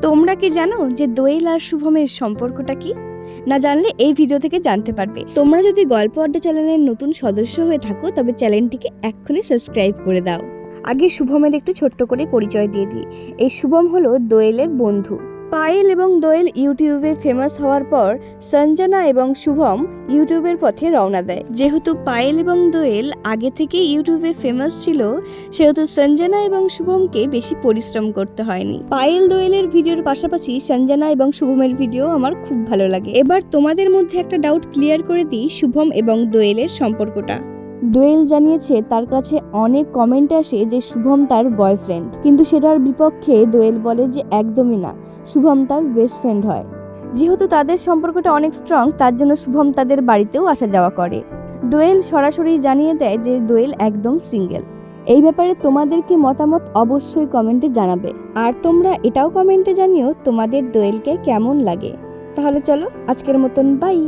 তোমরা কি জানো যে দোয়েল আর শুভমের সম্পর্কটা কি? না জানলে এই ভিডিও থেকে জানতে পারবে। তোমরা যদি গল্প আড্ডা চ্যানেলের নতুন সদস্য হয়ে থাকো তবে চ্যানেলটিকে এক্ষুনি সাবস্ক্রাইব করে দাও। আগে শুভমের একটু ছোট্ট করে পরিচয় দিয়ে দিই। এই শুভম হলো দোয়েলের বন্ধু। পায়েল এবং দোয়েল ইউটিউবে ফেমাস হওয়ার পর সঞ্জনা এবং শুভম ইউটিউবের পথে রওনা দেয়। যেহেতু পায়েল এবং দোয়েল আগে থেকেই ইউটিউবে ফেমাস ছিল, সেহেতু সঞ্জনা এবং শুভমকে বেশি পরিশ্রম করতে হয়নি। পায়েল দোয়েলের ভিডিওর পাশাপাশি সঞ্জনা এবং শুভমের ভিডিও আমার খুব ভালো লাগে। এবার তোমাদের মধ্যে একটা ডাউট ক্লিয়ার করে দিই শুভম এবং দোয়েলের সম্পর্কটা। দোয়েল জানিয়েছে তার কাছে অনেক কমেন্ট আসে যে শুভম তার বয়ফ্রেন্ড, কিন্তু সেটার বিপক্ষে দোয়েল বলে যে একদমই না, শুভম তার বেস্ট ফ্রেন্ড হয়। যেহেতু তাদের সম্পর্কটা অনেক স্ট্রং, তার জন্য শুভম তাদের বাড়িতেও আসা যাওয়া করে। দোয়েল সরাসরি জানিয়ে দেয় যে দোয়েল একদম সিঙ্গেল। এই ব্যাপারে তোমাদের কি মতামত অবশ্যই কমেন্টে জানাবে, আর তোমরা এটাও কমেন্টে জানিও তোমাদের দোয়েলকে কেমন লাগে। তাহলে চলো আজকের মতন বাই।